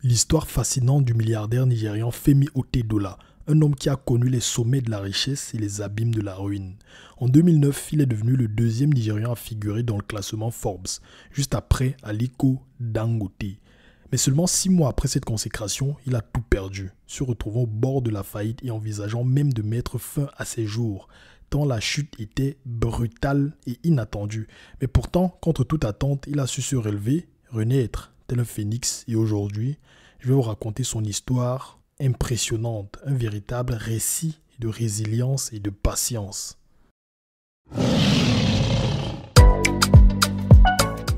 L'histoire fascinante du milliardaire nigérian Femi Otedola, un homme qui a connu les sommets de la richesse et les abîmes de la ruine. En 2009, il est devenu le deuxième Nigérian à figurer dans le classement Forbes, juste après Aliko Dangote. Mais seulement 6 mois après cette consécration, il a tout perdu, se retrouvant au bord de la faillite et envisageant même de mettre fin à ses jours, tant la chute était brutale et inattendue. Mais pourtant, contre toute attente, il a su se relever, renaître, tel un phénix. Et aujourd'hui, je vais vous raconter son histoire impressionnante, un véritable récit de résilience et de patience.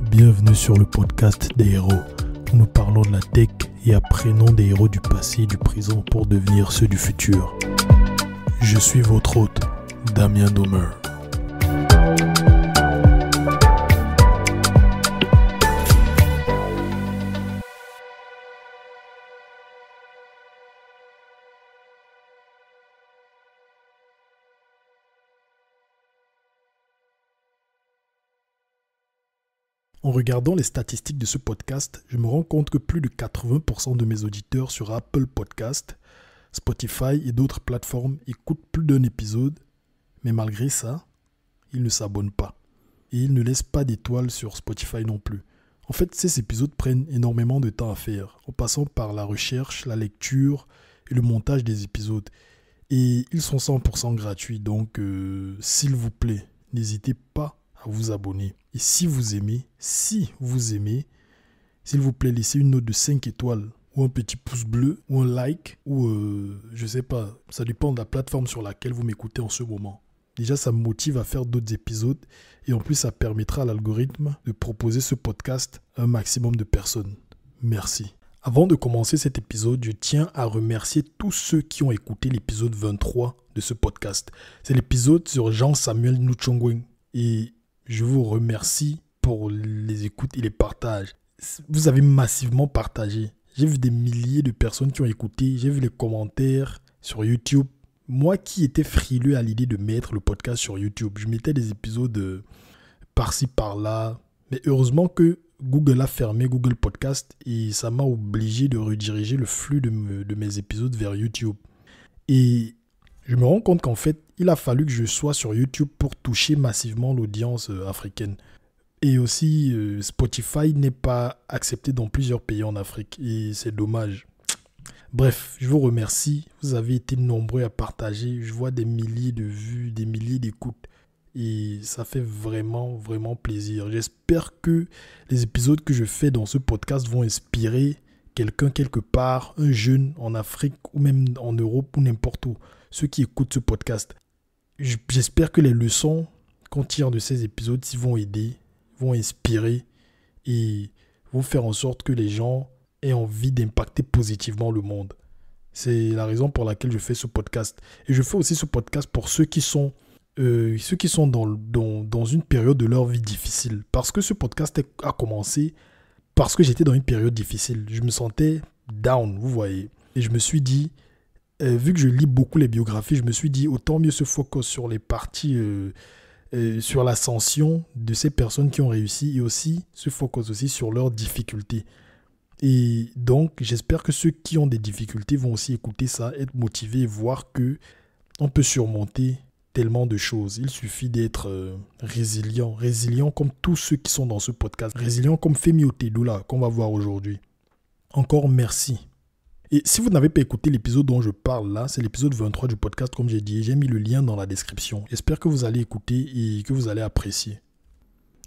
Bienvenue sur le podcast des héros, où nous parlons de la tech et apprenons des héros du passé et du présent pour devenir ceux du futur. Je suis votre hôte, Damien Domer. En regardant les statistiques de ce podcast, je me rends compte que plus de 80% de mes auditeurs sur Apple Podcast, Spotify et d'autres plateformes écoutent plus d'un épisode, mais malgré ça, ils ne s'abonnent pas. Et ils ne laissent pas d'étoiles sur Spotify non plus. En fait, ces épisodes prennent énormément de temps à faire, en passant par la recherche, la lecture et le montage des épisodes. Et ils sont 100% gratuits, donc s'il vous plaît, n'hésitez pas à vous abonner. Et si vous aimez, s'il vous plaît, laissez une note de 5 étoiles ou un petit pouce bleu ou un like ou je sais pas, ça dépend de la plateforme sur laquelle vous m'écoutez en ce moment. Déjà, ça me motive à faire d'autres épisodes et en plus, ça permettra à l'algorithme de proposer ce podcast à un maximum de personnes. Merci. Avant de commencer cet épisode, je tiens à remercier tous ceux qui ont écouté l'épisode 23 de ce podcast. C'est l'épisode sur Jean-Samuel Nuchongwen et je vous remercie pour les écoutes et les partages. Vous avez massivement partagé. J'ai vu des milliers de personnes qui ont écouté. J'ai vu les commentaires sur YouTube. Moi qui étais frileux à l'idée de mettre le podcast sur YouTube, je mettais des épisodes par-ci, par-là. Mais heureusement que Google a fermé Google Podcast et ça m'a obligé de rediriger le flux de mes épisodes vers YouTube. Et je me rends compte qu'en fait, il a fallu que je sois sur YouTube pour toucher massivement l'audience africaine. Et aussi, Spotify n'est pas accepté dans plusieurs pays en Afrique. Et c'est dommage. Bref, je vous remercie. Vous avez été nombreux à partager. Je vois des milliers de vues, des milliers d'écoutes. Et ça fait vraiment, vraiment plaisir. J'espère que les épisodes que je fais dans ce podcast vont inspirer quelqu'un quelque part, un jeune en Afrique ou même en Europe ou n'importe où. Ceux qui écoutent ce podcast. J'espère que les leçons qu'on tire de ces épisodes vont aider, vont inspirer et vont faire en sorte que les gens aient envie d'impacter positivement le monde. C'est la raison pour laquelle je fais ce podcast. Et je fais aussi ce podcast pour ceux qui sont dans une période de leur vie difficile. Parce que ce podcast a commencé parce que j'étais dans une période difficile. Je me sentais down, vous voyez. Et je me suis dit, vu que je lis beaucoup les biographies, je me suis dit autant mieux se focus sur les parties, sur l'ascension de ces personnes qui ont réussi et aussi se focus aussi sur leurs difficultés. Et donc, j'espère que ceux qui ont des difficultés vont aussi écouter ça, être motivés et voir que on peut surmonter tellement de choses. Il suffit d'être résilient comme tous ceux qui sont dans ce podcast, résilient comme Femi Otedola qu'on va voir aujourd'hui. Encore merci. Et si vous n'avez pas écouté l'épisode dont je parle là, c'est l'épisode 23 du podcast comme j'ai dit. J'ai mis le lien dans la description. J'espère que vous allez écouter et que vous allez apprécier.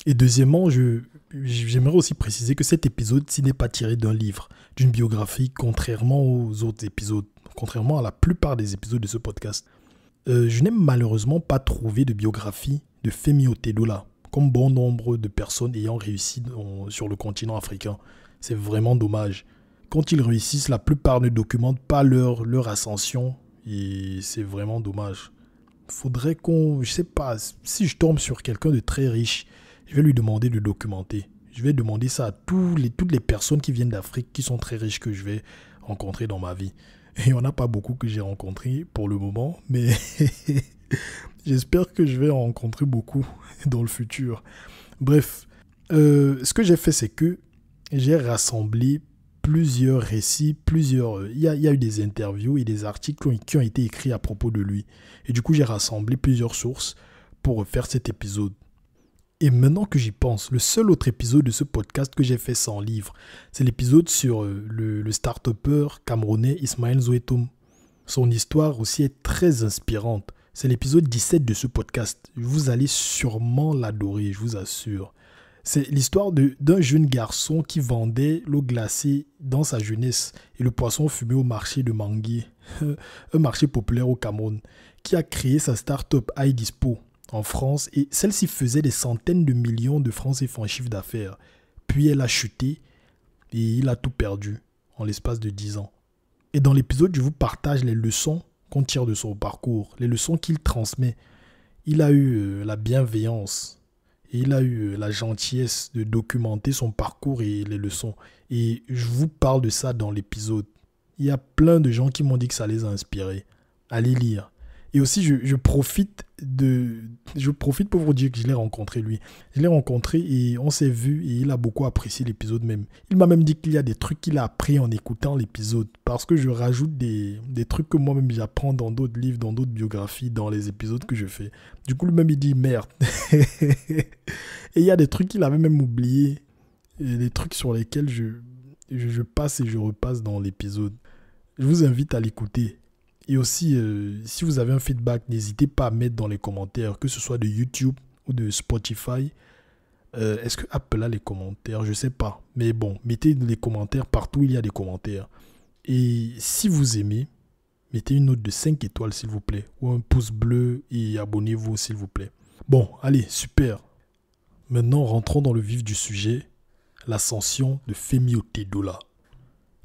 Et deuxièmement, j'aimerais aussi préciser que cet épisode-ci n'est pas tiré d'un livre, d'une biographie, contrairement aux autres épisodes, contrairement à la plupart des épisodes de ce podcast. Je n'ai malheureusement pas trouvé de biographie de Femi Otedola, comme bon nombre de personnes ayant réussi sur le continent africain. C'est vraiment dommage. Quand ils réussissent, la plupart ne documentent pas leur ascension et c'est vraiment dommage. Faudrait je sais pas, si je tombe sur quelqu'un de très riche, je vais lui demander de documenter. Je vais demander ça à toutes les personnes qui viennent d'Afrique, qui sont très riches que je vais rencontrer dans ma vie. Et il n'y en a pas beaucoup que j'ai rencontrés pour le moment, mais j'espère que je vais en rencontrer beaucoup dans le futur. Bref, ce que j'ai fait, c'est que j'ai rassemblé plusieurs récits, il y a eu des interviews et des articles qui ont été écrits à propos de lui. Et du coup, j'ai rassemblé plusieurs sources pour faire cet épisode. Et maintenant que j'y pense, le seul autre épisode de ce podcast que j'ai fait sans livre, c'est l'épisode sur le start-upper camerounais Ismaël Zoetoum. Son histoire aussi est très inspirante. C'est l'épisode 17 de ce podcast. Vous allez sûrement l'adorer, je vous assure. C'est l'histoire d'un jeune garçon qui vendait l'eau glacée dans sa jeunesse et le poisson fumé au marché de Mangui, un marché populaire au Cameroun, qui a créé sa start-up iDispo en France et celle-ci faisait des centaines de millions de francs CFA en chiffre d'affaires. Puis elle a chuté et il a tout perdu en l'espace de 10 ans. Et dans l'épisode, je vous partage les leçons qu'on tire de son parcours, les leçons qu'il transmet. Il a eu la bienveillance et il a eu la gentillesse de documenter son parcours et les leçons. Et je vous parle de ça dans l'épisode. Il y a plein de gens qui m'ont dit que ça les a inspirés. Allez lire. Et aussi, je profite pour vous dire que je l'ai rencontré, lui. Je l'ai rencontré et on s'est vu et il a beaucoup apprécié l'épisode même. Il m'a même dit qu'il y a des trucs qu'il a appris en écoutant l'épisode parce que je rajoute des trucs que moi-même j'apprends dans d'autres livres, dans d'autres biographies, dans les épisodes que je fais. Du coup, lui-même, il dit merde. Et il y a des trucs qu'il avait même oubliés, et des trucs sur lesquels je passe et je repasse dans l'épisode. Je vous invite à l'écouter. Et aussi, si vous avez un feedback, n'hésitez pas à mettre dans les commentaires, que ce soit de YouTube ou de Spotify. Est-ce que Apple a les commentaires? Je ne sais pas. Mais bon, mettez les commentaires partout où il y a des commentaires. Et si vous aimez, mettez une note de 5 étoiles, s'il vous plaît. Ou un pouce bleu et abonnez-vous, s'il vous plaît. Bon, allez, super. Maintenant, rentrons dans le vif du sujet. L'ascension de Femi Otedola.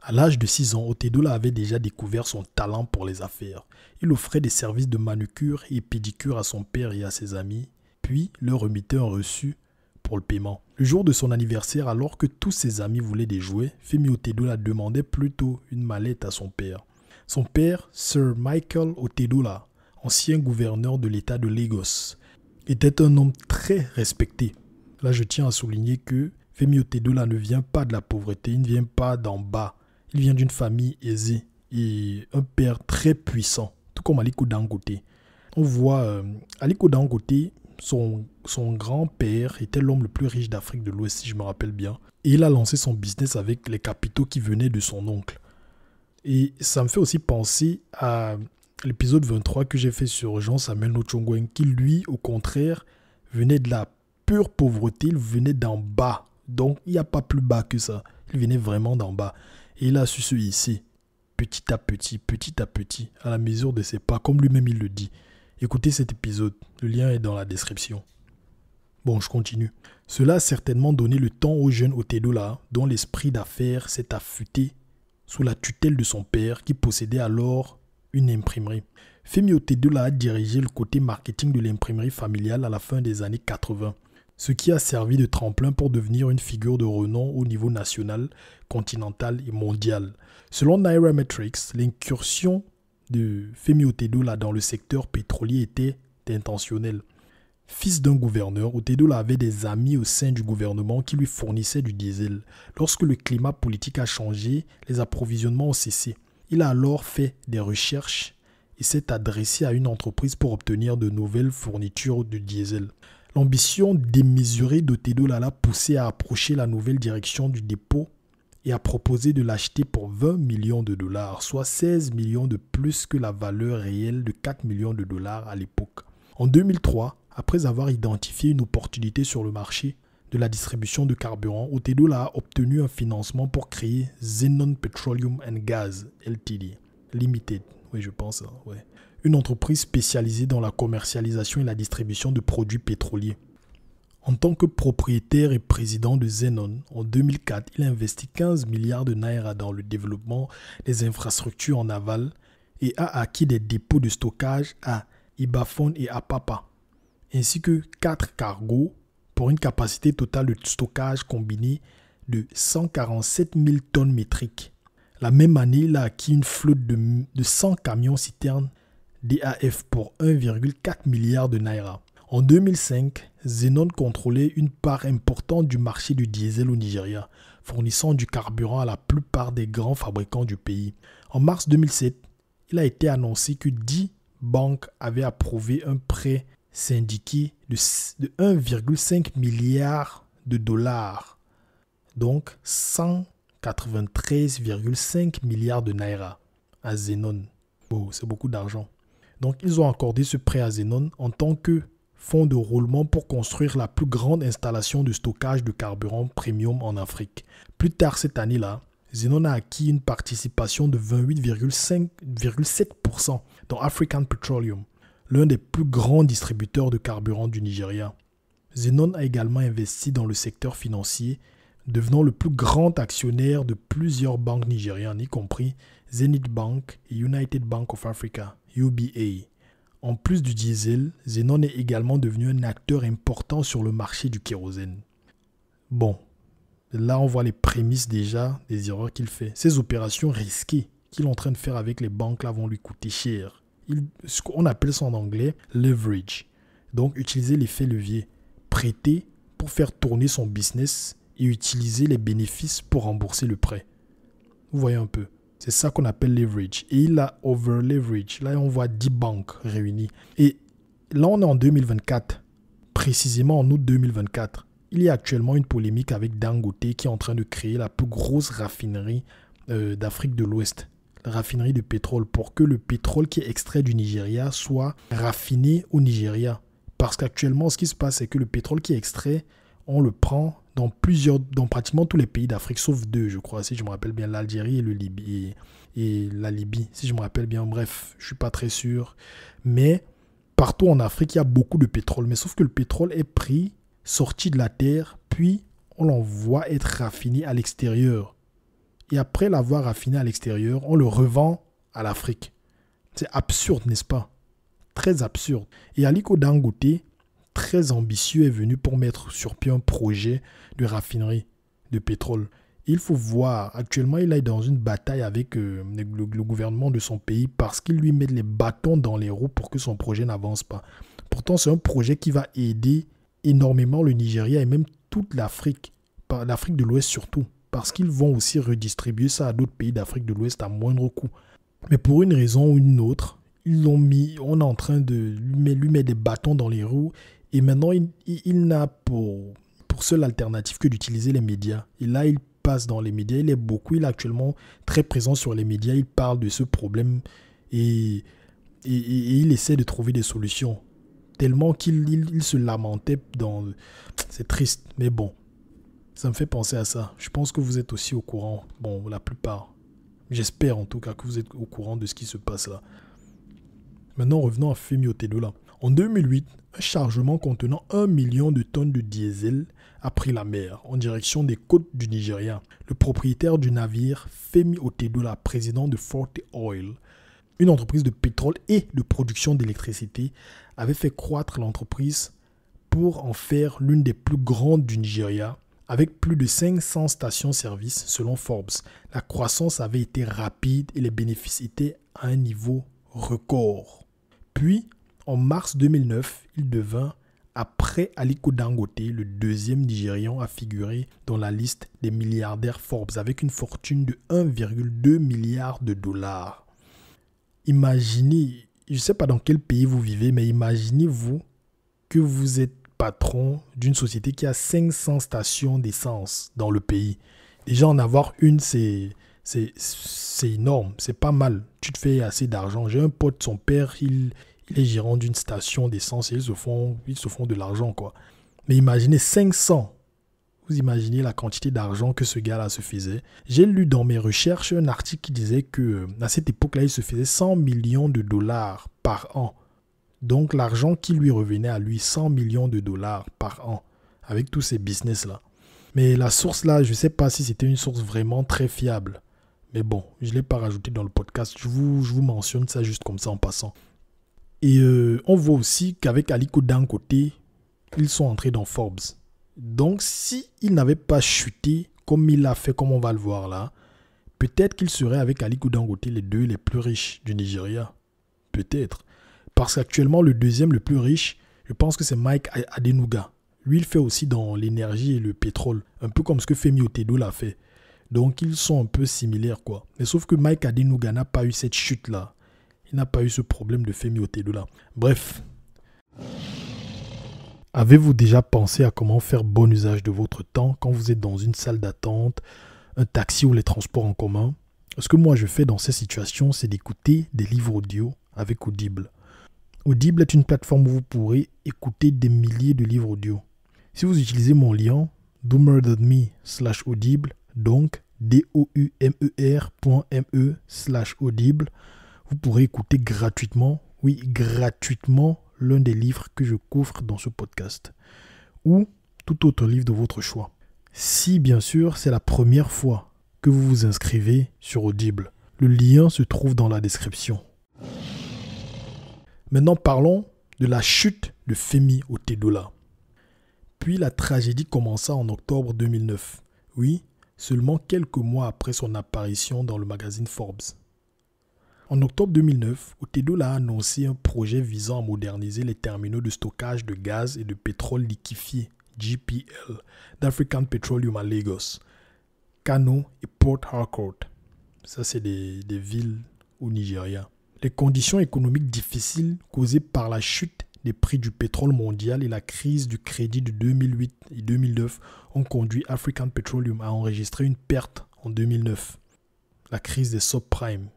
À l'âge de 6 ans, Otedola avait déjà découvert son talent pour les affaires. Il offrait des services de manucure et pédicure à son père et à ses amis, puis leur remettait un reçu pour le paiement. Le jour de son anniversaire, alors que tous ses amis voulaient des jouets, Femi Otedola demandait plutôt une mallette à son père. Son père, Sir Michael Otedola, ancien gouverneur de l'État de Lagos, était un homme très respecté. Là, je tiens à souligner que Femi Otedola ne vient pas de la pauvreté, il ne vient pas d'en bas. Il vient d'une famille aisée et un père très puissant, tout comme Aliko Dangote. On voit Aliko Dangote, son grand-père était l'homme le plus riche d'Afrique de l'Ouest, si je me rappelle bien. Et il a lancé son business avec les capitaux qui venaient de son oncle. Et ça me fait aussi penser à l'épisode 23 que j'ai fait sur Jean-Samuel Nochongwen, qui lui, au contraire, venait de la pure pauvreté, il venait d'en bas. Donc, il n'y a pas plus bas que ça. Il venait vraiment d'en bas. Et il a su se hisser petit à petit, à la mesure de ses pas, comme lui-même il le dit. Écoutez cet épisode, le lien est dans la description. Bon, je continue. Cela a certainement donné le temps au jeune Otedola, dont l'esprit d'affaires s'est affûté sous la tutelle de son père, qui possédait alors une imprimerie. Femi Otedola a dirigé le côté marketing de l'imprimerie familiale à la fin des années 80. Ce qui a servi de tremplin pour devenir une figure de renom au niveau national, continental et mondial. Selon Nairametrics, l'incursion de Femi Otedola dans le secteur pétrolier était intentionnelle. Fils d'un gouverneur, Otedola avait des amis au sein du gouvernement qui lui fournissaient du diesel. Lorsque le climat politique a changé, les approvisionnements ont cessé. Il a alors fait des recherches et s'est adressé à une entreprise pour obtenir de nouvelles fournitures de diesel. L'ambition démesurée d'Otedola l'a poussé à approcher la nouvelle direction du dépôt et à proposer de l'acheter pour 20 millions de dollars, soit 16 millions de plus que la valeur réelle de 4 millions de dollars à l'époque. En 2003, après avoir identifié une opportunité sur le marché de la distribution de carburant, Otedola a obtenu un financement pour créer Zenon Petroleum and Gas Ltd. Limited. Oui, je pense, ouais. Une entreprise spécialisée dans la commercialisation et la distribution de produits pétroliers. En tant que propriétaire et président de Zenon, en 2004, il a investi 15 milliards de naira dans le développement des infrastructures en aval et a acquis des dépôts de stockage à Ibafon et Apapa, ainsi que 4 cargos pour une capacité totale de stockage combinée de 147 000 tonnes métriques. La même année, il a acquis une flotte de 100 camions-citernes DAF pour 1,4 milliard de naira. En 2005, Zenon contrôlait une part importante du marché du diesel au Nigeria. fournissant du carburant à la plupart des grands fabricants du pays. En mars 2007, il a été annoncé que 10 banques avaient approuvé un prêt syndiqué de 1,5 milliard de dollars, donc 193,5 milliards de naira à Zenon. Oh, c'est beaucoup d'argent. Donc, ils ont accordé ce prêt à Zenon en tant que fonds de roulement pour construire la plus grande installation de stockage de carburant premium en Afrique. Plus tard cette année-là, Zenon a acquis une participation de 28,7% dans African Petroleum, l'un des plus grands distributeurs de carburant du Nigeria. Zenon a également investi dans le secteur financier, devenant le plus grand actionnaire de plusieurs banques nigérianes, y compris Zenith Bank et United Bank of Africa, UBA. En plus du diesel, Zenon est également devenu un acteur important sur le marché du kérosène. Bon, là on voit les prémices déjà des erreurs qu'il fait. Ces opérations risquées qu'il est en train de faire avec les banques là vont lui coûter cher. On appelle ça en anglais leverage. Donc utiliser l'effet levier. Prêter pour faire tourner son business et utiliser les bénéfices pour rembourser le prêt. Vous voyez un peu. C'est ça qu'on appelle leverage. Et il a over-leverage. Là, on voit 10 banques réunies. Et là, on est en 2024. Précisément en août 2024. Il y a actuellement une polémique avec Dangote qui est en train de créer la plus grosse raffinerie d'Afrique de l'Ouest. La raffinerie de pétrole. Pour que le pétrole qui est extrait du Nigeria soit raffiné au Nigeria. Parce qu'actuellement, ce qui se passe, c'est que le pétrole qui est extrait, on le prend dans pratiquement tous les pays d'Afrique, sauf 2, je crois, si je me rappelle bien, l'Algérie et la Libye, si je me rappelle bien. Bref, je ne suis pas très sûr. Mais partout en Afrique, il y a beaucoup de pétrole. Mais sauf que le pétrole est pris, sorti de la terre, puis on l'envoie être raffiné à l'extérieur. Et après l'avoir raffiné à l'extérieur, on le revend à l'Afrique. C'est absurde, n'est-ce pas? Très absurde. Et Aliko Dangote, très ambitieux, est venu pour mettre sur pied un projet de raffinerie de pétrole. Il faut voir, actuellement, il est dans une bataille avec le gouvernement de son pays parce qu'il lui met les bâtons dans les roues pour que son projet n'avance pas. Pourtant, c'est un projet qui va aider énormément le Nigeria et même toute l'Afrique, l'Afrique de l'Ouest surtout, parce qu'ils vont aussi redistribuer ça à d'autres pays d'Afrique de l'Ouest à moindre coût. Mais pour une raison ou une autre, on est en train de lui mettre des bâtons dans les roues et maintenant il n'a pour seule alternative que d'utiliser les médias. Et là, il passe dans les médias, il est actuellement très présent sur les médias, il parle de ce problème et il essaie de trouver des solutions. Tellement qu'il se lamentait C'est triste, mais bon, ça me fait penser à ça. Je pense que vous êtes aussi au courant, bon, la plupart. J'espère en tout cas que vous êtes au courant de ce qui se passe là. Maintenant, revenons à Femi Otedola. En 2008, un chargement contenant 1 million de tonnes de diesel a pris la mer en direction des côtes du Nigeria. Le propriétaire du navire, Femi Otedola, président de Forte Oil, une entreprise de pétrole et de production d'électricité, avait fait croître l'entreprise pour en faire l'une des plus grandes du Nigeria, avec plus de 500 stations-service selon Forbes. La croissance avait été rapide et les bénéfices étaient à un niveau record. Puis, en mars 2009, il devint, après Aliko Dangote, le deuxième Nigérian à figurer dans la liste des milliardaires Forbes avec une fortune de 1,2 milliard de dollars. Imaginez, je ne sais pas dans quel pays vous vivez, mais imaginez-vous que vous êtes patron d'une société qui a 500 stations d'essence dans le pays. Déjà, en avoir une, c'est énorme, c'est pas mal. Tu te fais assez d'argent. J'ai un pote, son père, il est gérant d'une station d'essence et ils se font de l'argent, quoi. Mais imaginez 500. Vous imaginez la quantité d'argent que ce gars-là se faisait. J'ai lu dans mes recherches un article qui disait que à cette époque-là, il se faisait 100 millions de dollars par an. Donc l'argent qui lui revenait à lui, 100 millions de dollars par an, avec tous ces business-là. Mais la source là, je ne sais pas si c'était une source vraiment très fiable. Mais bon, je ne l'ai pas rajouté dans le podcast. Je vous mentionne ça juste comme ça en passant. Et on voit aussi qu'avec Aliko Dangote, ils sont entrés dans Forbes. Donc, s'il n'avait pas chuté comme il l'a fait, comme on va le voir là, peut-être qu'il serait avec Aliko Dangote les deux les plus riches du Nigeria. Peut-être. Parce qu'actuellement, le deuxième le plus riche, je pense que c'est Mike Adenuga. Lui, il fait aussi dans l'énergie et le pétrole, un peu comme ce que Femi Otedola a fait. Donc, ils sont un peu similaires, quoi. Mais sauf que Mike Adenuga n'a pas eu cette chute-là. Il n'a pas eu ce problème de Femi Otedola. Bref. Avez-vous déjà pensé à comment faire bon usage de votre temps quand vous êtes dans une salle d'attente, un taxi ou les transports en commun? Ce que moi je fais dans ces situations, c'est d'écouter des livres audio avec Audible. Audible est une plateforme où vous pourrez écouter des milliers de livres audio. Si vous utilisez mon lien doomer.me/audible, donc doumer.me/audible, vous pourrez écouter gratuitement, oui gratuitement, l'un des livres que je couvre dans ce podcast, ou tout autre livre de votre choix. Si bien sûr c'est la première fois que vous vous inscrivez sur Audible, le lien se trouve dans la description. Maintenant parlons de la chute de Femi Otedola. Puis la tragédie commença en octobre 2009, oui, seulement quelques mois après son apparition dans le magazine Forbes. En octobre 2009, Otedola a annoncé un projet visant à moderniser les terminaux de stockage de gaz et de pétrole liquéfié, GPL, d'African Petroleum à Lagos, Kano et Port Harcourt. Ça, c'est des villes au Nigeria. Les conditions économiques difficiles causées par la chute des prix du pétrole mondial et la crise du crédit de 2008 et 2009 ont conduit African Petroleum à enregistrer une perte en 2009. La crise des subprimes.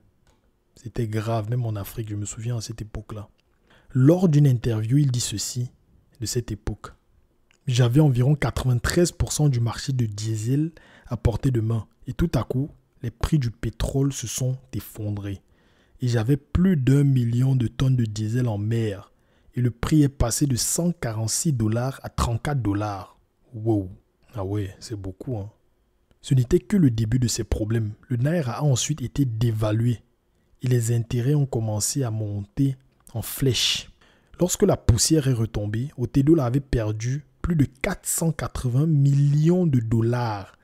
C'était grave, même en Afrique, je me souviens à cette époque-là. Lors d'une interview, il dit ceci de cette époque. J'avais environ 93% du marché de diesel à portée de main. Et tout à coup, les prix du pétrole se sont effondrés. Et j'avais plus d'1 million de tonnes de diesel en mer. Et le prix est passé de $146 à $34. Wow. Ah ouais, c'est beaucoup, hein. Ce n'était que le début de ces problèmes. Le Naira a ensuite été dévalué. Et les intérêts ont commencé à monter en flèche. Lorsque la poussière est retombée, Otedola avait perdu plus de 480 millions de dollars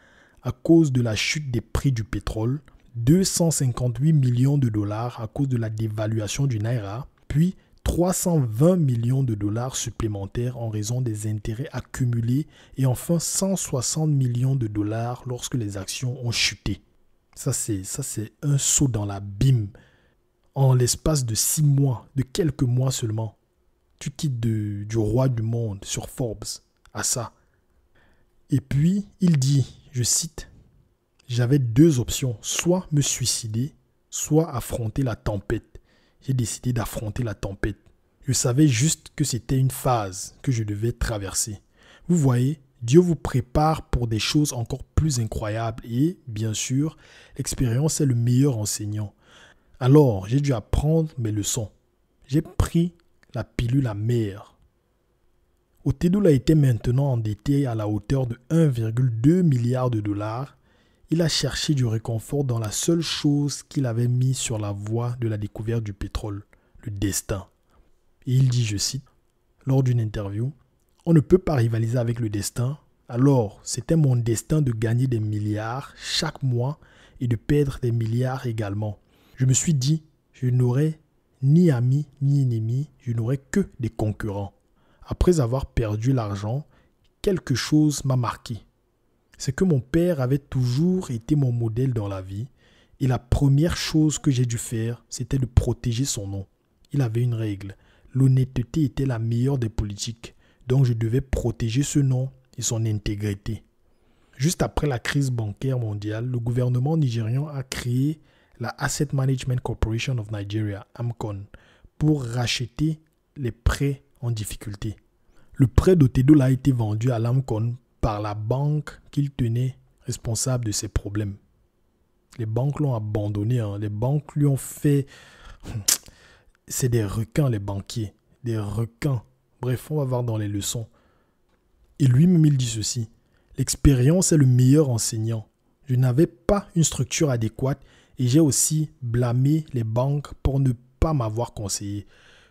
à cause de la chute des prix du pétrole, 258 millions de dollars à cause de la dévaluation du Naira, puis 320 millions de dollars supplémentaires en raison des intérêts accumulés et enfin 160 millions de dollars lorsque les actions ont chuté. Ça c'est un saut dans l'abîme. En l'espace de 6 mois, de quelques mois seulement, tu quittes du roi du monde sur Forbes à ça. Et puis, il dit, je cite, « J'avais 2 options, soit me suicider, soit affronter la tempête. J'ai décidé d'affronter la tempête. Je savais juste que c'était une phase que je devais traverser. Vous voyez, Dieu vous prépare pour des choses encore plus incroyables et, bien sûr, l'expérience est le meilleur enseignant. Alors, j'ai dû apprendre mes leçons. J'ai pris la pilule amère. » Otedola était maintenant endetté à la hauteur de 1,2 milliard de dollars. Il a cherché du réconfort dans la seule chose qu'il avait mis sur la voie de la découverte du pétrole, le destin. Et il dit, je cite, lors d'une interview, « On ne peut pas rivaliser avec le destin. Alors, c'était mon destin de gagner des milliards chaque mois et de perdre des milliards également. Je me suis dit, je n'aurai ni amis ni ennemis, je n'aurai que des concurrents. Après avoir perdu l'argent, quelque chose m'a marqué. C'est que mon père avait toujours été mon modèle dans la vie et la première chose que j'ai dû faire, c'était de protéger son nom. Il avait une règle. L'honnêteté était la meilleure des politiques, donc je devais protéger ce nom et son intégrité. Juste après la crise bancaire mondiale, le gouvernement nigérian a créé la Asset Management Corporation of Nigeria, AMCON, pour racheter les prêts en difficulté. Le prêt d'Otedola a été vendu à l'AMCON par la banque qu'il tenait responsable de ses problèmes. Les banques l'ont abandonné, hein. Les banques lui ont fait... C'est des requins, les banquiers. Des requins. Bref, on va voir dans les leçons. Et lui-même, il dit ceci. L'expérience est le meilleur enseignant. Je n'avais pas une structure adéquate et j'ai aussi blâmé les banques pour ne pas m'avoir conseillé.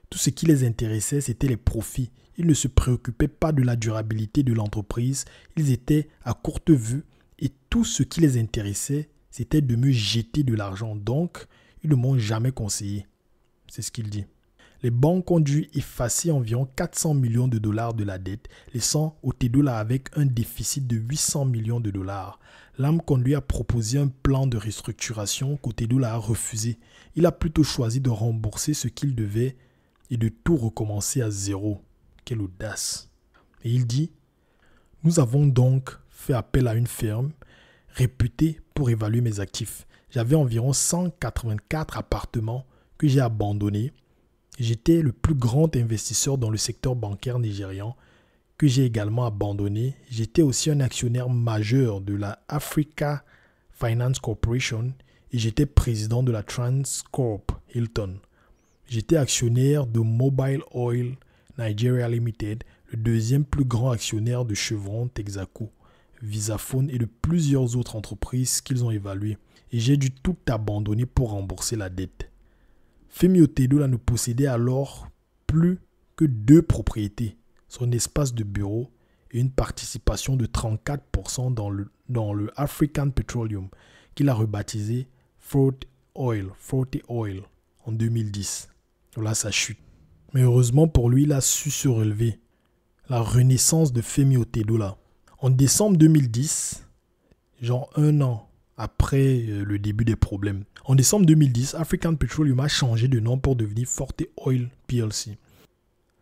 Tout ce qui les intéressait, c'était les profits. Ils ne se préoccupaient pas de la durabilité de l'entreprise. Ils étaient à courte vue et tout ce qui les intéressait, c'était de me jeter de l'argent. Donc, ils ne m'ont jamais conseillé. C'est ce qu'il dit. Les banques ont dû effacer environ 400 millions de dollars de la dette, laissant Otedola avec un déficit de 800 millions de dollars. L'AMCON lui a proposé un plan de restructuration qu'Otedola a refusé. Il a plutôt choisi de rembourser ce qu'il devait et de tout recommencer à zéro. Quelle audace! Et il dit « Nous avons donc fait appel à une firme réputée pour évaluer mes actifs. J'avais environ 184 appartements que j'ai abandonnés. J'étais le plus grand investisseur dans le secteur bancaire nigérian que j'ai également abandonné. J'étais aussi un actionnaire majeur de la Africa Finance Corporation et j'étais président de la Transcorp Hilton. J'étais actionnaire de Mobile Oil Nigeria Limited, le deuxième plus grand actionnaire de Chevron, Texaco, Visaphone et de plusieurs autres entreprises qu'ils ont évaluées. Et j'ai dû tout abandonner pour rembourser la dette. » Femi Otedola ne possédait alors plus que 2 propriétés, son espace de bureau et une participation de 34% dans le African Petroleum, qu'il a rebaptisé Forte Oil en 2010. Voilà sa chute. Mais heureusement pour lui, il a su se relever. La renaissance de Femi Otedola. En décembre 2010, genre 1 an après le début des problèmes. En décembre 2010, African Petroleum a changé de nom pour devenir Forte Oil plc.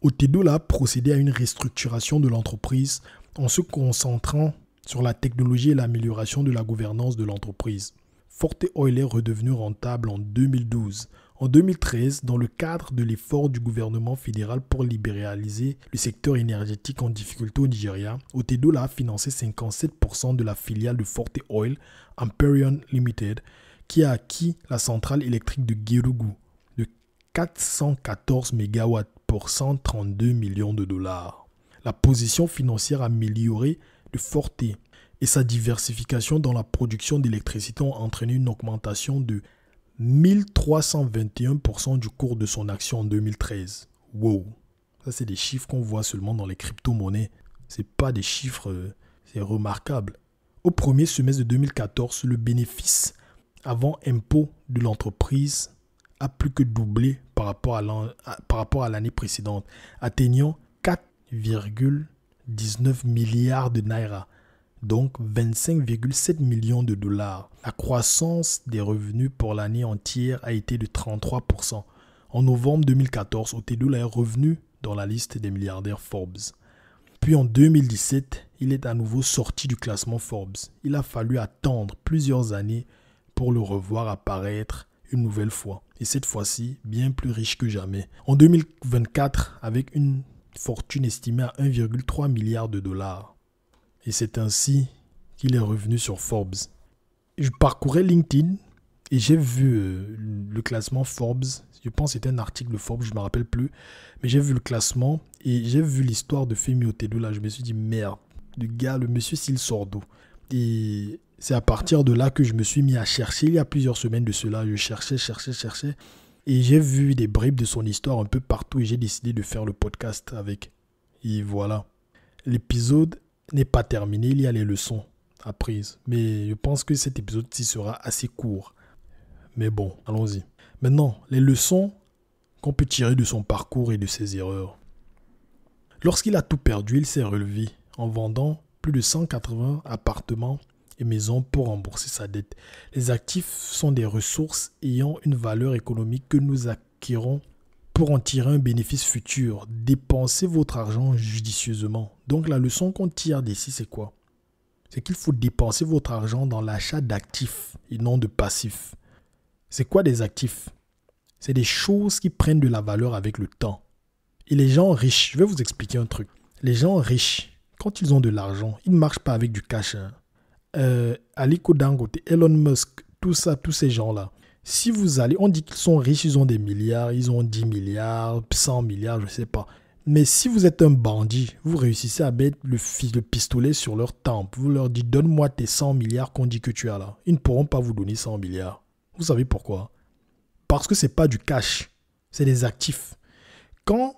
Otedola a procédé à une restructuration de l'entreprise en se concentrant sur la technologie et l'amélioration de la gouvernance de l'entreprise. Forte Oil est redevenu rentable en 2012. En 2013, dans le cadre de l'effort du gouvernement fédéral pour libéraliser le secteur énergétique en difficulté au Nigeria, Otedola a financé 57% de la filiale de Forte Oil, Amperion Limited, qui a acquis la centrale électrique de Girugu de 414 MW pour 132 millions de dollars. La position financière améliorée de Forte et sa diversification dans la production d'électricité ont entraîné une augmentation de 1321% du cours de son action en 2013. Wow! Ça, c'est des chiffres qu'on voit seulement dans les crypto-monnaies. C'est pas des chiffres, c'est remarquable. Au premier semestre de 2014, le bénéfice avant impôt de l'entreprise a plus que doublé par rapport à l'année précédente, atteignant 4,19 milliards de naira, donc 25,7 millions de dollars. La croissance des revenus pour l'année entière a été de 33%. En novembre 2014, Otedola est revenu dans la liste des milliardaires Forbes. Puis en 2017, il est à nouveau sorti du classement Forbes. Il a fallu attendre plusieurs années pour le revoir apparaître une nouvelle fois. Et cette fois-ci, bien plus riche que jamais. En 2024, avec une fortune estimée à 1,3 milliard de dollars. Et c'est ainsi qu'il est revenu sur Forbes. Je parcourais LinkedIn et j'ai vu le classement Forbes. Je pense que c'était un article de Forbes, je ne me rappelle plus. Mais j'ai vu le classement et j'ai vu l'histoire de Femi Otedola. Je me suis dit, merde, le monsieur s'il sort d'où? Et c'est à partir de là que je me suis mis à chercher. Il y a plusieurs semaines de cela, je cherchais. Et j'ai vu des bribes de son histoire un peu partout et j'ai décidé de faire le podcast avec. Et voilà. L'épisode n'est pas terminé, il y a les leçons apprises. Mais je pense que cet épisode-ci sera assez court. Mais bon, allons-y. Maintenant, les leçons qu'on peut tirer de son parcours et de ses erreurs. Lorsqu'il a tout perdu, il s'est relevé en vendant plus de 180 appartements et maisons pour rembourser sa dette. Les actifs sont des ressources ayant une valeur économique que nous acquérons pour en tirer un bénéfice futur. Dépensez votre argent judicieusement. Donc la leçon qu'on tire d'ici, c'est quoi? C'est qu'il faut dépenser votre argent dans l'achat d'actifs et non de passifs. C'est quoi des actifs? C'est des choses qui prennent de la valeur avec le temps. Et les gens riches, je vais vous expliquer un truc. Les gens riches, quand ils ont de l'argent, ils ne marchent pas avec du cash. Aliko Dangote, Elon Musk, tout ça, tous ces gens-là. Si vous allez, on dit qu'ils sont riches, ils ont des milliards, ils ont 10 milliards, 100 milliards, je ne sais pas. Mais si vous êtes un bandit, vous réussissez à mettre le pistolet sur leur tempe. Vous leur dites, donne-moi tes 100 milliards qu'on dit que tu as là. Ils ne pourront pas vous donner 100 milliards. Vous savez pourquoi? Parce que ce n'est pas du cash, c'est des actifs.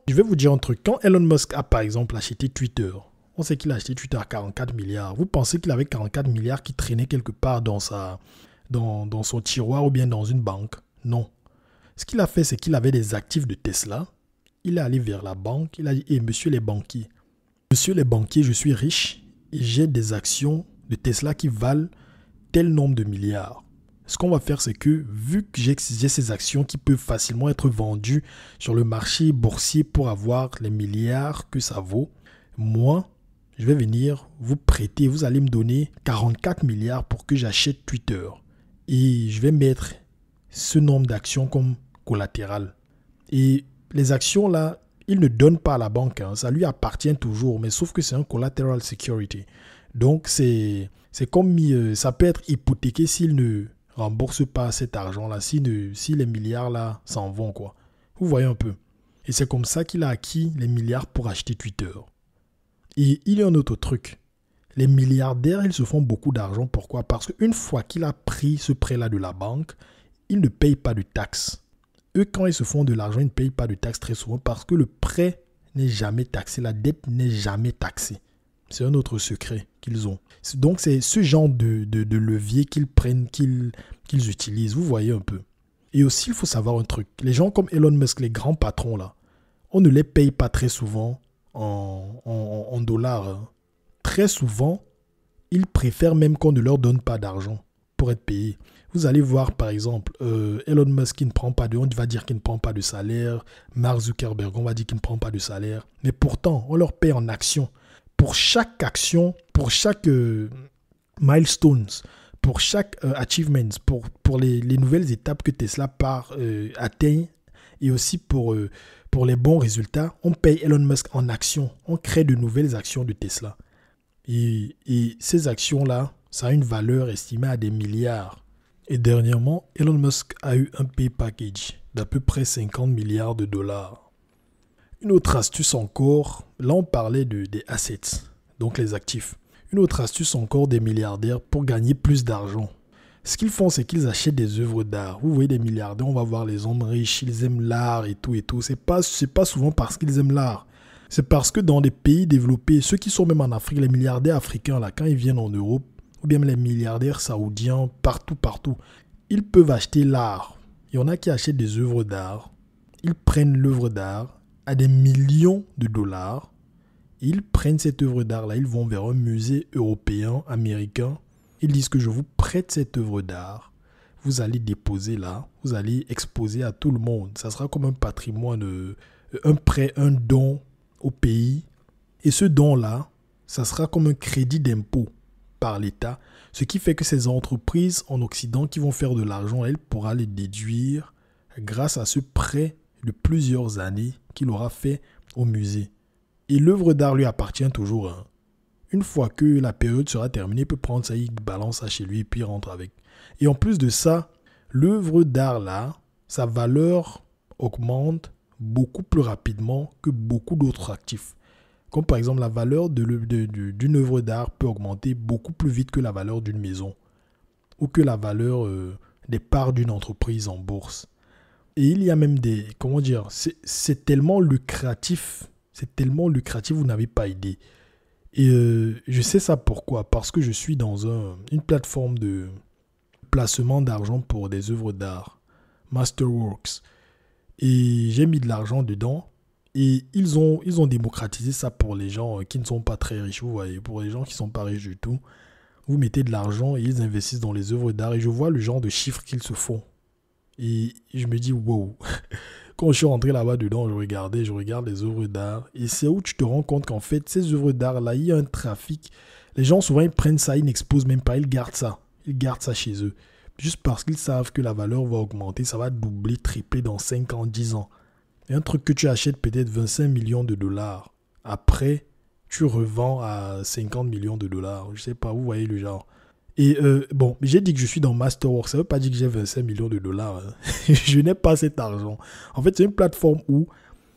Je vais vous dire un truc, quand Elon Musk a par exemple acheté Twitter, on sait qu'il a acheté Twitter à 44 milliards. Vous pensez qu'il avait 44 milliards qui traînaient quelque part dans son tiroir ou bien dans une banque? Non. Ce qu'il a fait, c'est qu'il avait des actifs de Tesla il est allé vers la banque, il a dit, monsieur les banquiers, je suis riche et j'ai des actions de Tesla qui valent tel nombre de milliards. Ce qu'on va faire, c'est que vu que j'ai ces actions qui peuvent facilement être vendues sur le marché boursier pour avoir les milliards que ça vaut, moi, je vais venir vous prêter, vous allez me donner 44 milliards pour que j'achète Twitter. Et je vais mettre ce nombre d'actions comme collatéral. Et les actions là, il ne donne pas à la banque, hein. Ça lui appartient toujours, mais sauf que c'est un collateral security. Donc c'est comme ça peut être hypothéqué s'il ne rembourse pas cet argent-là, si les milliards là s'en vont, quoi. Vous voyez un peu. Et c'est comme ça qu'il a acquis les milliards pour acheter Twitter. Et il y a un autre truc. Les milliardaires, ils se font beaucoup d'argent. Pourquoi? Parce qu'une fois qu'il a pris ce prêt-là de la banque, ils ne payent pas de taxes. Eux, quand ils se font de l'argent, ils ne payent pas de taxes très souvent parce que le prêt n'est jamais taxé, la dette n'est jamais taxée. C'est un autre secret qu'ils ont. Donc, c'est ce genre de levier qu'ils prennent, qu'ils utilisent. Vous voyez un peu. Et aussi, il faut savoir un truc. Les gens comme Elon Musk, les grands patrons, là, on ne les paye pas très souvent en dollars. Hein. Très souvent, ils préfèrent même qu'on ne leur donne pas d'argent pour être payés. Vous allez voir, par exemple, Elon Musk qui ne prend pas on va dire qu'il ne prend pas de salaire. Mark Zuckerberg, on va dire qu'il ne prend pas de salaire. Mais pourtant, on leur paye en actions. Pour chaque action, pour chaque milestones, pour chaque achievement, pour les nouvelles étapes que Tesla atteint et aussi pour les bons résultats, on paye Elon Musk en actions. On crée de nouvelles actions de Tesla. Et ces actions-là, ça a une valeur estimée à des milliards. Et dernièrement, Elon Musk a eu un pay package d'à peu près 50 milliards de dollars. Une autre astuce encore, là on parlait des assets, donc les actifs. Une autre astuce encore des milliardaires pour gagner plus d'argent. Ce qu'ils font, c'est qu'ils achètent des œuvres d'art. Vous voyez des milliardaires, on va voir les hommes riches, ils aiment l'art et tout et tout. C'est pas souvent parce qu'ils aiment l'art. C'est parce que dans les pays développés, ceux qui sont même en Afrique, les milliardaires africains, là, quand ils viennent en Europe, ou bien les milliardaires saoudiens, partout, ils peuvent acheter l'art. Il y en a qui achètent des œuvres d'art. Ils prennent l'œuvre d'art à des millions de dollars. Ils prennent cette œuvre d'art-là, ils vont vers un musée européen, américain. Ils disent que je vous prête cette œuvre d'art. Vous allez déposer là, vous allez exposer à tout le monde. Ça sera comme un patrimoine, un prêt, un don au pays. Et ce don-là, ça sera comme un crédit d'impôt par l'État. Ce qui fait que ces entreprises en Occident qui vont faire de l'argent, elles pourront les déduire grâce à ce prêt de plusieurs années qu'il aura fait au musée. Et l'œuvre d'art lui appartient toujours. Hein. Une fois que la période sera terminée, il peut prendre ça, il balance ça chez lui et puis il rentre avec. Et en plus de ça, l'œuvre d'art là, sa valeur augmente beaucoup plus rapidement que beaucoup d'autres actifs. Comme par exemple, la valeur d'une œuvre d'art peut augmenter beaucoup plus vite que la valeur d'une maison ou que la valeur des parts d'une entreprise en bourse. Et il y a même c'est tellement lucratif, vous n'avez pas idée. Et je sais ça pourquoi, parce que je suis dans une plateforme de placement d'argent pour des œuvres d'art, Masterworks. Et j'ai mis de l'argent dedans. Et ils ont démocratisé ça pour les gens qui ne sont pas très riches, vous voyez, pour les gens qui ne sont pas riches du tout. Vous mettez de l'argent et ils investissent dans les œuvres d'art et je vois le genre de chiffres qu'ils se font. Et je me dis, wow. Quand je suis rentré là-bas dedans, je regarde les œuvres d'art. Et c'est où tu te rends compte qu'en fait, ces œuvres d'art-là, il y a un trafic. Les gens, souvent, ils prennent ça, ils n'exposent même pas, ils gardent ça. Ils gardent ça chez eux. Juste parce qu'ils savent que la valeur va augmenter, ça va doubler, tripler dans 5 ans, 10 ans. Et un truc que tu achètes peut-être 25 millions de dollars. Après, tu revends à 50 millions de dollars. Je sais pas, vous voyez le genre. Et bon, j'ai dit que je suis dans Masterworks. Ça ne veut pas dire que j'ai 25 millions de dollars. Hein. Je n'ai pas cet argent. En fait, c'est une plateforme où tu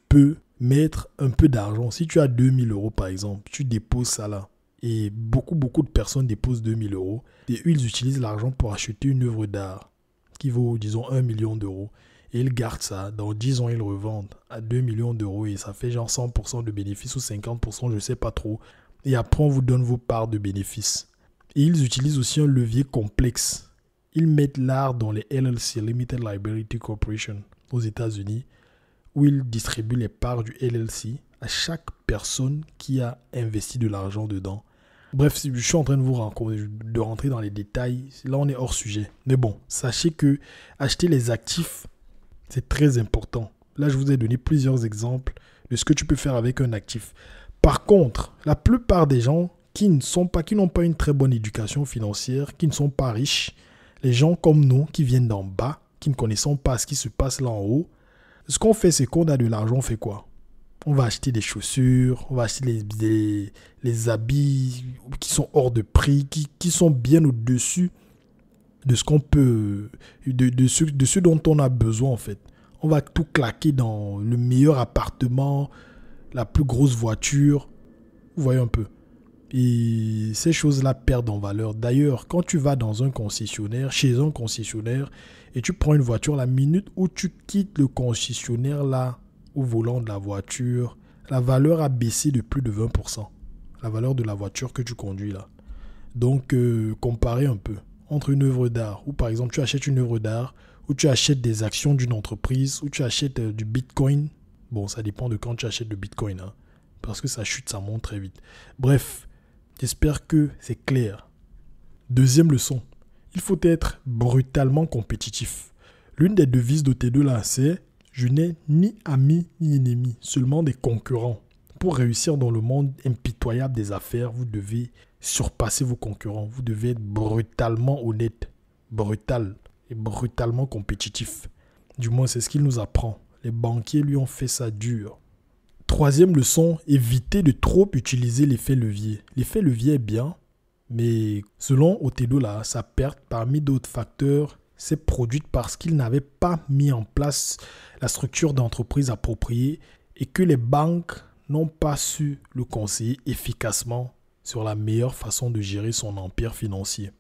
peux mettre un peu d'argent. Si tu as 2000 euros, par exemple, tu déposes ça là. Et beaucoup de personnes déposent 2000 euros. Et eux, ils utilisent l'argent pour acheter une œuvre d'art qui vaut, disons, 1 million d'euros. Et ils gardent ça. Dans 10 ans, ils le revendent à 2 millions d'euros. Et ça fait genre 100% de bénéfices ou 50%, je ne sais pas trop. Et après, on vous donne vos parts de bénéfices. Et ils utilisent aussi un levier complexe. Ils mettent l'art dans les LLC, Limited Liability Corporation, aux États-Unis, où il distribue les parts du LLC à chaque personne qui a investi de l'argent dedans. Bref, je suis en train de rentrer dans les détails. Là, on est hors sujet. Mais bon, sachez que acheter les actifs, c'est très important. Là, je vous ai donné plusieurs exemples de ce que tu peux faire avec un actif. Par contre, la plupart des gens qui n'ont pas une très bonne éducation financière, qui ne sont pas riches, les gens comme nous qui viennent d'en bas, qui ne connaissons pas ce qui se passe là en haut, ce qu'on fait, c'est qu'on a de l'argent, on fait quoi? On va acheter des chaussures, on va acheter les habits qui sont hors de prix, qui sont bien au-dessus de ce qu'on peut, de ce dont on a besoin en fait. On va tout claquer dans le meilleur appartement, la plus grosse voiture. Vous voyez un peu. Et ces choses-là perdent en valeur. D'ailleurs, quand tu vas dans un concessionnaire, chez un concessionnaire, et tu prends une voiture, la minute où tu quittes le concessionnaire là, au volant de la voiture, la valeur a baissé de plus de 20%. La valeur de la voiture que tu conduis là. Donc, comparez un peu entre une œuvre d'art, ou par exemple tu achètes une œuvre d'art, ou tu achètes des actions d'une entreprise, ou tu achètes du Bitcoin. Bon, ça dépend de quand tu achètes le Bitcoin, hein, parce que ça chute, ça monte très vite. Bref, j'espère que c'est clair. Deuxième leçon, il faut être brutalement compétitif. L'une des devises de T2 là, c'est « Je n'ai ni amis ni ennemis, seulement des concurrents ». Pour réussir dans le monde impitoyable des affaires, vous devez surpasser vos concurrents. Vous devez être brutalement honnête, brutal et brutalement compétitif. Du moins, c'est ce qu'il nous apprend. Les banquiers lui ont fait ça dur. Troisième leçon, évitez de trop utiliser l'effet levier. L'effet levier est bien, mais selon Otedola, sa perte parmi d'autres facteurs s'est produite parce qu'il n'avait pas mis en place la structure d'entreprise appropriée et que les banques n'ont pas su le conseiller efficacement sur la meilleure façon de gérer son empire financier.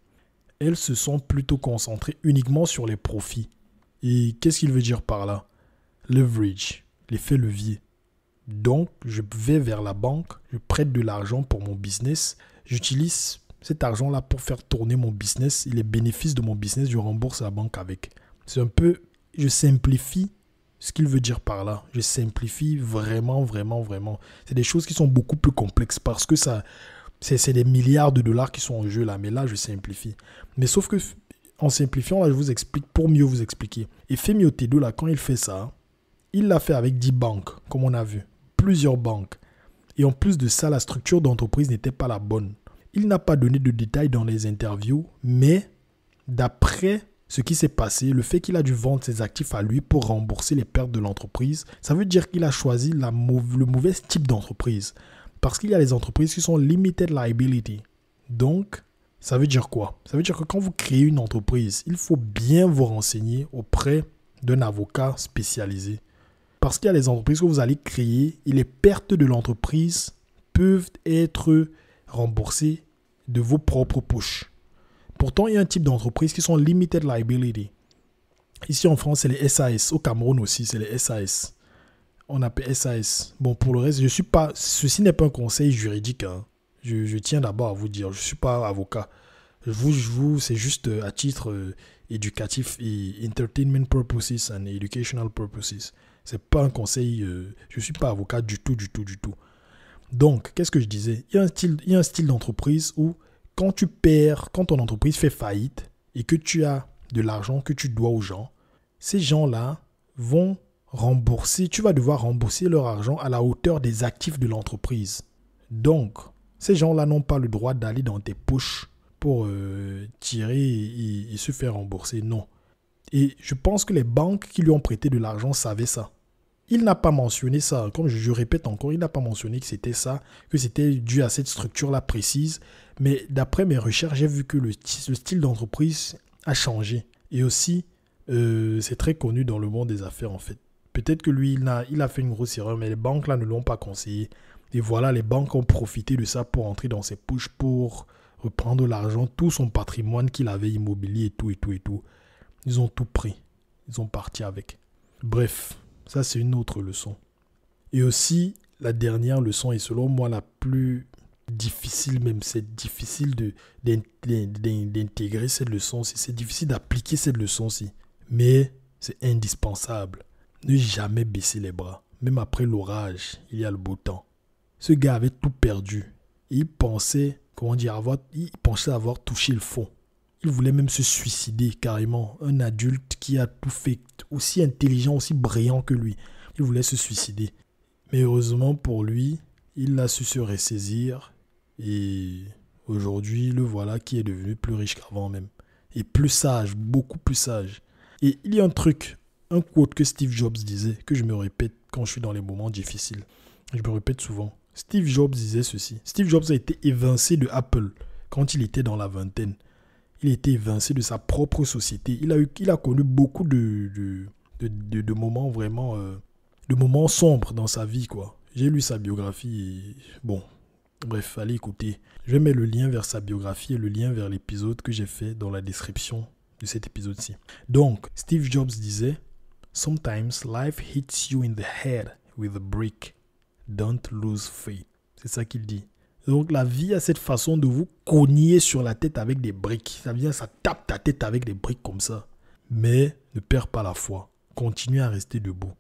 Elles se sont plutôt concentrées uniquement sur les profits. Et qu'est-ce qu'il veut dire par là? Leverage, l'effet levier. Donc, je vais vers la banque, je prête de l'argent pour mon business, j'utilise cet argent-là pour faire tourner mon business et les bénéfices de mon business, je rembourse la banque avec. C'est un peu, je simplifie ce qu'il veut dire par là. Je simplifie vraiment. C'est des choses qui sont beaucoup plus complexes parce que c'est des milliards de dollars qui sont en jeu là. Mais là, je simplifie. Mais sauf que en simplifiant, là, je vous explique pour mieux vous expliquer. Et Femi Otedo, là, quand il fait ça, il l'a fait avec 10 banques, comme on a vu. Plusieurs banques. Et en plus de ça, la structure d'entreprise n'était pas la bonne. Il n'a pas donné de détails dans les interviews, mais d'après ce qui s'est passé, le fait qu'il a dû vendre ses actifs à lui pour rembourser les pertes de l'entreprise, ça veut dire qu'il a choisi le mauvais type d'entreprise. Parce qu'il y a les entreprises qui sont limited liability. Donc, ça veut dire quoi? Ça veut dire que quand vous créez une entreprise, il faut bien vous renseigner auprès d'un avocat spécialisé. Parce qu'il y a les entreprises que vous allez créer et les pertes de l'entreprise peuvent être remboursées de vos propres poches. Pourtant, il y a un type d'entreprise qui sont limited liability. Ici en France, c'est les SAS. Au Cameroun aussi, c'est les SAS. On appelle SAS. Bon, pour le reste, ceci n'est pas un conseil juridique. Hein. Je tiens d'abord à vous dire, je ne suis pas avocat. C'est juste à titre éducatif et entertainment purposes and educational purposes. Ce n'est pas un conseil, je ne suis pas avocat du tout. Donc, qu'est-ce que je disais? Il y a un style d'entreprise où quand ton entreprise fait faillite et que tu as de l'argent que tu dois aux gens, ces gens-là vont rembourser, tu vas devoir rembourser leur argent à la hauteur des actifs de l'entreprise. Donc, ces gens-là n'ont pas le droit d'aller dans tes poches pour tirer et se faire rembourser. Non. Et je pense que les banques qui lui ont prêté de l'argent savaient ça. Il n'a pas mentionné ça. Comme je répète encore, il n'a pas mentionné que c'était ça, que c'était dû à cette structure-là précise. Mais d'après mes recherches, j'ai vu que le style d'entreprise a changé. Et aussi, c'est très connu dans le monde des affaires en fait. Peut-être que lui, il a fait une grosse erreur, mais les banques là ne l'ont pas conseillé. Et voilà, les banques ont profité de ça pour entrer dans ses poches, pour reprendre l'argent, tout son patrimoine qu'il avait immobilier et tout. Ils ont tout pris. Ils ont parti avec. Bref, ça c'est une autre leçon. Et aussi, la dernière leçon, et selon moi la plus difficile même, c'est difficile d'intégrer cette leçon-ci, c'est difficile d'appliquer cette leçon-ci, mais c'est indispensable. Ne jamais baisser les bras. Même après l'orage, il y a le beau temps. Ce gars avait tout perdu. Et il pensait avoir touché le fond. Il voulait même se suicider carrément. Un adulte qui a tout fait, aussi intelligent, aussi brillant que lui. Il voulait se suicider. Mais heureusement pour lui, il a su se ressaisir. Et aujourd'hui, le voilà qui est devenu plus riche qu'avant même. Et plus sage, beaucoup plus sage. Et il y a un quote que Steve Jobs disait, que je me répète quand je suis dans les moments difficiles. Je me répète souvent. Steve Jobs disait ceci. Steve Jobs a été évincé de Apple quand il était dans la vingtaine. Il a été évincé de sa propre société. Il a connu beaucoup de moments vraiment, de moments sombres dans sa vie, quoi. J'ai lu sa biographie et bon, bref, allez écouter. Je vais mettre le lien vers sa biographie et le lien vers l'épisode que j'ai fait dans la description de cet épisode-ci. Donc, Steve Jobs disait « Sometimes life hits you in the head with a brick. Don't lose faith. » C'est ça qu'il dit. Donc, la vie a cette façon de vous cogner sur la tête avec des briques. Ça tape ta tête avec des briques comme ça. Mais ne perds pas la foi. Continue à rester debout.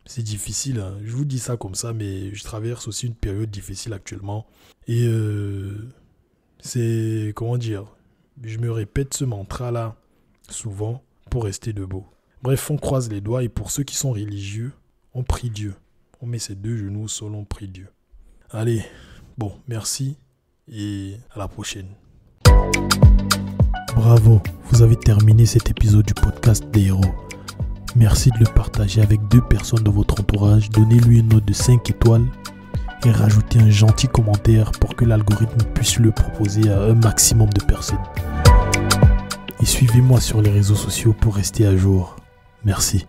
C'est difficile, hein. Je vous dis ça comme ça, mais je traverse aussi une période difficile actuellement. Et c'est, comment dire, je me répète ce mantra-là souvent pour rester debout. Bref, on croise les doigts et pour ceux qui sont religieux, on prie Dieu. On met ses deux genoux au sol, on prie Dieu. Allez, bon, merci et à la prochaine. Bravo, vous avez terminé cet épisode du podcast des héros. Merci de le partager avec 2 personnes de votre entourage. Donnez-lui une note de 5 étoiles et rajoutez un gentil commentaire pour que l'algorithme puisse le proposer à un maximum de personnes. Et suivez-moi sur les réseaux sociaux pour rester à jour. Merci.